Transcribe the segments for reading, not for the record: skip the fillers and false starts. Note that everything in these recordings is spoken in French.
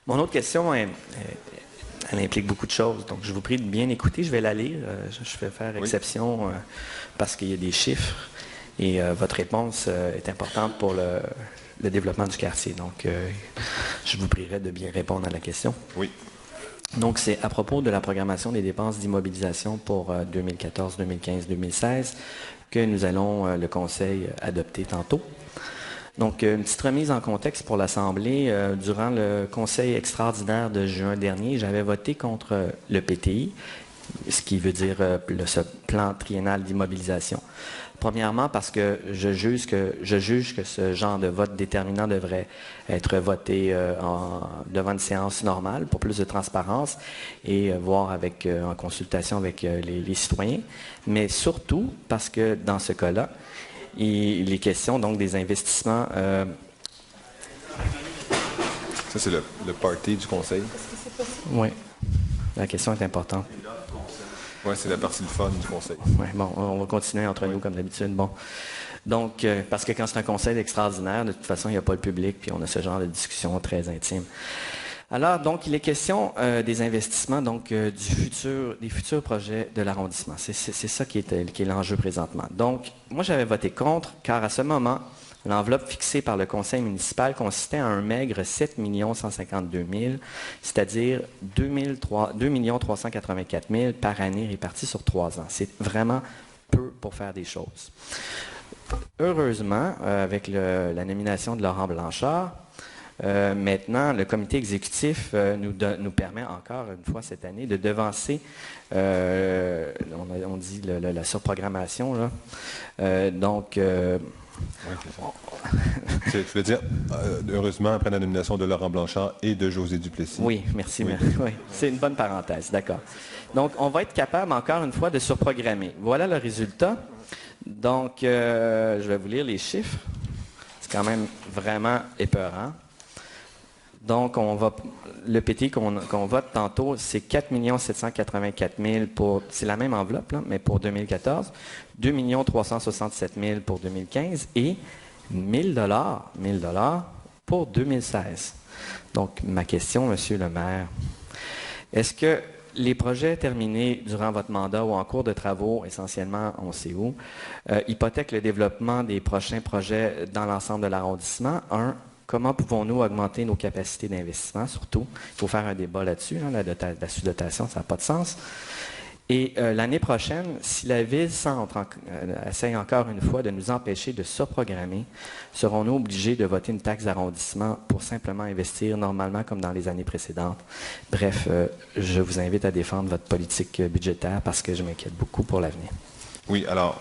Mon autre question, elle implique beaucoup de choses. Donc, je vous prie de bien écouter. Je vais la lire. Je vais faire exception parce qu'il y a des chiffres et votre réponse est importante pour le développement du quartier. Donc, je vous prierai de bien répondre à la question. Oui. Donc, c'est à propos de la programmation des dépenses d'immobilisation pour 2014, 2015, 2016 que nous allons, le Conseil, adopter tantôt. Donc, une petite remise en contexte pour l'Assemblée. Durant le Conseil extraordinaire de juin dernier, j'avais voté contre le PTI, ce qui veut dire ce plan triennal d'immobilisation. Premièrement, parce que je juge que ce genre de vote déterminant devrait être voté devant une séance normale pour plus de transparence et voir en consultation avec les citoyens. Mais surtout parce que dans ce cas-là, il est question donc des investissements. Ça, c'est le party du Conseil. Oui, la question est importante. Oui, c'est la partie du fun du Conseil. Oui, bon, on va continuer entre nous comme d'habitude. Bon. Donc, parce que quand c'est un conseil extraordinaire, de toute façon, il n'y a pas le public, puis on a ce genre de discussion très intime. Alors, donc, il est question des investissements, donc des futurs projets de l'arrondissement. C'est ça qui est l'enjeu présentement. Donc, moi, j'avais voté contre, car à ce moment, l'enveloppe fixée par le conseil municipal consistait à un maigre 7 152 000, c'est-à-dire 2 384 000 par année répartis sur 3 ans. C'est vraiment peu pour faire des choses. Heureusement, avec la nomination de Laurent Blanchard, maintenant, le comité exécutif nous permet encore une fois cette année de devancer, on dit la surprogrammation. Là. Donc, tu veux dire, heureusement, après la nomination de Laurent Blanchard et de José Duplessis. Oui, merci. Oui. Oui. C'est une bonne parenthèse, d'accord. Donc, on va être capable, encore une fois, de surprogrammer. Voilà le résultat. Donc, je vais vous lire les chiffres. C'est quand même vraiment épeurant. Donc, le PT qu'on vote tantôt, c'est 4 784 000 pour, c'est la même enveloppe, là, mais pour 2014, 2 367 000 pour 2015 et 1 000 pour 2016. Donc, ma question, Monsieur le maire, est-ce que les projets terminés durant votre mandat ou en cours de travaux, essentiellement, on sait où, hypothèquent le développement des prochains projets dans l'ensemble de l'arrondissement? Comment pouvons-nous augmenter nos capacités d'investissement, surtout? Il faut faire un débat là-dessus, hein, la sous-dotation, ça n'a pas de sens. Et l'année prochaine, si la Ville-Centre essaye encore une fois de nous empêcher de surprogrammer, serons-nous obligés de voter une taxe d'arrondissement pour simplement investir normalement comme dans les années précédentes? Bref, je vous invite à défendre votre politique budgétaire parce que je m'inquiète beaucoup pour l'avenir. Oui, alors,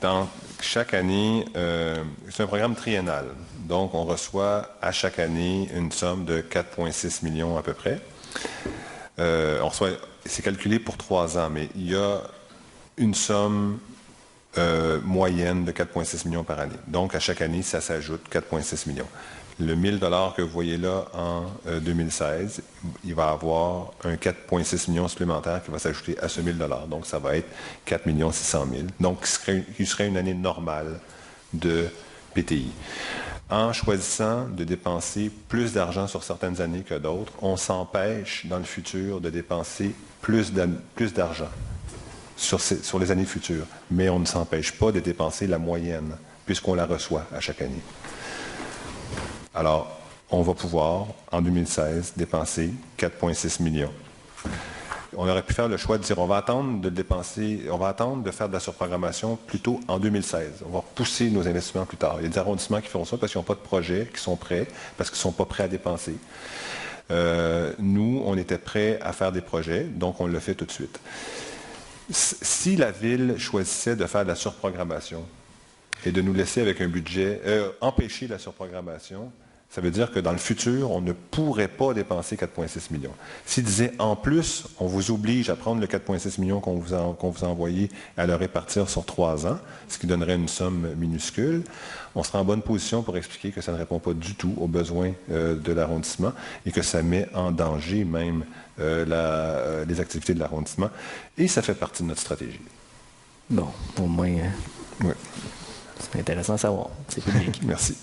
dans chaque année, c'est un programme triennal. Donc, on reçoit à chaque année une somme de 4,6 millions à peu près. C'est calculé pour 3 ans, mais il y a une somme moyenne de 4,6 millions par année. Donc, à chaque année, ça s'ajoute 4,6 millions. Le 1 000 que vous voyez là en 2016, il va y avoir un 4,6 millions supplémentaire qui va s'ajouter à ce 1 000 $. Donc, ça va être 4 600 000. Donc, il serait une année normale de PTI. En choisissant de dépenser plus d'argent sur certaines années que d'autres, on s'empêche dans le futur de dépenser plus d'argent sur les années futures. Mais on ne s'empêche pas de dépenser la moyenne, puisqu'on la reçoit à chaque année. Alors, on va pouvoir, en 2016, dépenser 4,6 millions. On aurait pu faire le choix de dire on va attendre de faire de la surprogrammation plutôt en 2016. On va repousser nos investissements plus tard. Il y a des arrondissements qui font ça parce qu'ils n'ont pas de projet, qui sont prêts, parce qu'ils ne sont pas prêts à dépenser. Nous, on était prêts à faire des projets, donc on le fait tout de suite. Si la Ville choisissait de faire de la surprogrammation et de nous laisser avec un budget, empêcher la surprogrammation, ça veut dire que dans le futur, on ne pourrait pas dépenser 4,6 millions. S'il disait en plus, on vous oblige à prendre le 4,6 millions qu'on vous a envoyé et à le répartir sur 3 ans, ce qui donnerait une somme minuscule, on sera en bonne position pour expliquer que ça ne répond pas du tout aux besoins de l'arrondissement et que ça met en danger même les activités de l'arrondissement. Et ça fait partie de notre stratégie. Bon, au moins, Oui. c'est intéressant à savoir. C'est public. Merci.